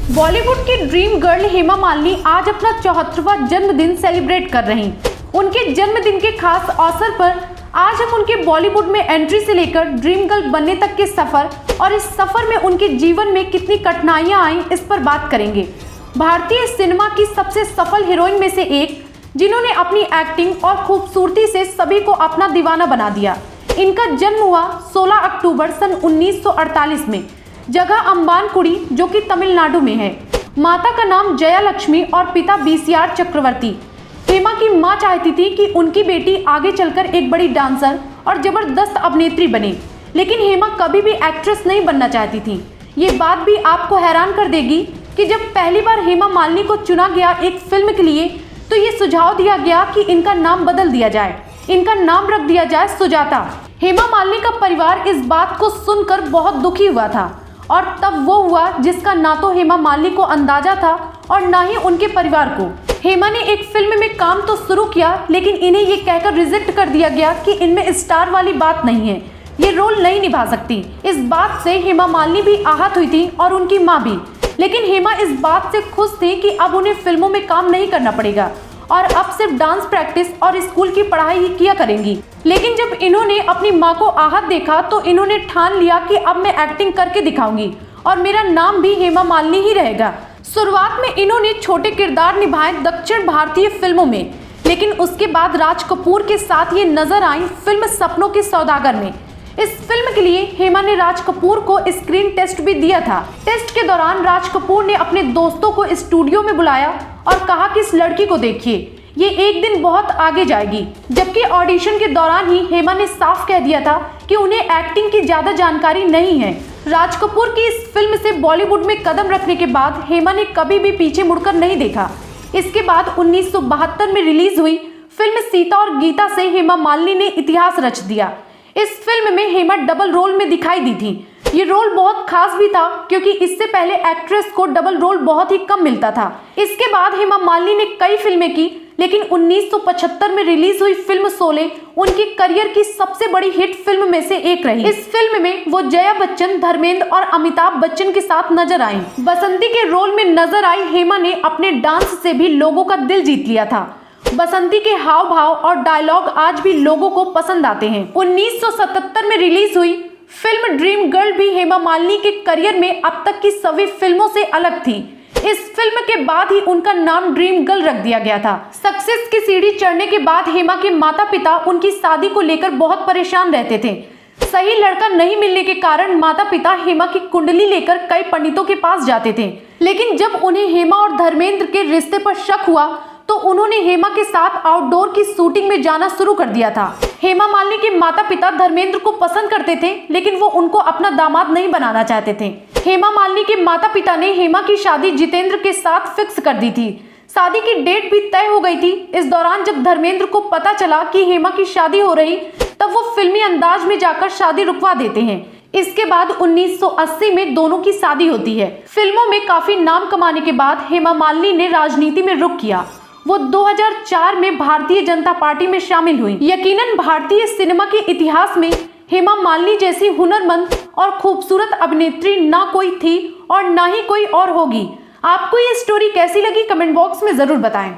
बॉलीवुड की dream girl Hema Malini आज अपना 74वां जन्मदिन सेलिब्रेट कर रही। उनके जन्मदिन के खास अवसर पर आज हम उनके बॉलीवुड में एंट्री से लेकर ड्रीम गर्ल बनने तक के सफर और इस सफर में उनके जीवन में कितनी कठिनाइयां आई इस पर बात करेंगे। भारतीय सिनेमा की सबसे सफल हीरोइन में से एक, जिन्होंने अपनी एक्टिंग और खूबसूरती से सभी को अपना दीवाना बना दिया। इनका जन्म हुआ 16 अक्टूबर सन 1948 में, जगह अम्बानकुड़ी जो कि तमिलनाडु में है। माता का नाम जया लक्ष्मी और पिता बीसीआर चक्रवर्ती। हेमा की मां चाहती थी कि उनकी बेटी आगे चलकर एक बड़ी डांसर और जबरदस्त अभिनेत्री बने, लेकिन हेमा कभी भी एक्ट्रेस नहीं बनना चाहती थी। ये बात भी आपको हैरान कर देगी कि जब पहली बार हेमा मालिनी को चुना गया एक फिल्म के लिए, तो ये सुझाव दिया गया कि इनका नाम बदल दिया जाए, इनका नाम रख दिया जाए सुजाता। हेमा मालिनी का परिवार इस बात को सुनकर बहुत दुखी हुआ था और तब वो हुआ जिसका ना तो हेमा मालिनी को अंदाजा था और ना ही उनके परिवार को। हेमा ने एक फिल्म में काम तो शुरू किया, लेकिन इन्हें ये कहकर रिजेक्ट कर दिया गया कि इनमें स्टार वाली बात नहीं है, ये रोल नहीं निभा सकती। इस बात से हेमा मालिनी भी आहत हुई थी और उनकी माँ भी, लेकिन हेमा इस बात से खुश थी कि अब उन्हें फिल्मों में काम नहीं करना पड़ेगा और अब सिर्फ डांस प्रैक्टिस और स्कूल की पढ़ाई ही किया करेंगी। लेकिन जब इन्होंने अपनी माँ को आहत देखा तो इन्होंने ठान लिया कि अब मैं एक्टिंग करके दिखाऊंगी और मेरा नाम भी हेमा मालिनी ही रहेगा। शुरुआत में इन्होंने छोटे किरदार निभाए दक्षिण भारतीय फिल्मों में, लेकिन उसके बाद राज कपूर के साथ ये नजर आई फिल्म सपनों के सौदागर में। इस फिल्म के लिए हेमा ने राज कपूर को स्क्रीन टेस्ट भी दिया था। टेस्ट के दौरान राज कपूर ने अपने दोस्तों को स्टूडियो में बुलाया और कहा कि इस लड़की को देखिए, ये एक दिन बहुत आगे जाएगी। जबकि ऑडिशन के दौरान ही हेमा ने साफ कह दिया था कि उन्हें एक्टिंग की ज्यादा जानकारी नहीं है। राज कपूर की इस फिल्म से बॉलीवुड में कदम रखने के बाद हेमा ने कभी भी पीछे मुड़कर नहीं देखा। इसके बाद 1972 में रिलीज हुई फिल्म सीता और गीता से हेमा मालिनी ने इतिहास रच दिया। इस फिल्म में हेमा डबल रोल में दिखाई दी थी। ये रोल बहुत खास भी था क्योंकि इससे पहले एक्ट्रेस को डबल रोल बहुत ही कम मिलता था। इसके बाद हेमा मालिनी ने कई फिल्में की, लेकिन 1975 में रिलीज हुई फिल्म शोले उनकी करियर की सबसे बड़ी हिट फिल्म में से एक रही। इस फिल्म में वो जया बच्चन, धर्मेंद्र और अमिताभ बच्चन के साथ नजर आई। बसंती के रोल में नजर आई हेमा ने अपने डांस से भी लोगों का दिल जीत लिया था। बसंती के हाव भाव और डायलॉग आज भी लोगों को पसंद आते हैं। 1977 में रिलीज हुई फिल्म ड्रीम गर्ल भी हेमा मालिनी के करियर में अब तक की सभी फिल्मों से अलग थी। इस फिल्म के बाद ही उनका नाम ड्रीम गर्ल रख दिया गया था। सक्सेस की सीढ़ी चढ़ने के बाद हेमा के माता पिता उनकी शादी को लेकर बहुत परेशान रहते थे। सही लड़का नहीं मिलने के कारण माता पिता हेमा की कुंडली लेकर कई पंडितों के पास जाते थे, लेकिन जब उन्हें हेमा और धर्मेंद्र के रिश्ते पर शक हुआ तो उन्होंने हेमा के साथ आउटडोर की शूटिंग में जाना शुरू कर दिया था। हेमा मालिनी के माता पिता धर्मेंद्र को पसंद करते थे, लेकिन वो उनको अपना दामाद नहीं बनाना चाहते थे। हेमा मालिनी के माता पिता ने हेमा की शादी जितेंद्र के साथ फिक्स कर दी थी। शादी की डेट भी तय हो गई थी। इस दौरान जब धर्मेंद्र को पता चला कि हेमा की शादी हो रही, तब वो फिल्मी अंदाज में जाकर शादी रुकवा देते हैं। इसके बाद 1980 में दोनों की शादी होती है। फिल्मों में काफी नाम कमाने के बाद हेमा मालिनी ने राजनीति में रुख किया। वो 2004 में भारतीय जनता पार्टी में शामिल हुई। यकीनन भारतीय सिनेमा के इतिहास में हेमा मालिनी जैसी हुनरमंद और खूबसूरत अभिनेत्री ना कोई थी और ना ही कोई और होगी। आपको ये स्टोरी कैसी लगी कमेंट बॉक्स में जरूर बताएं।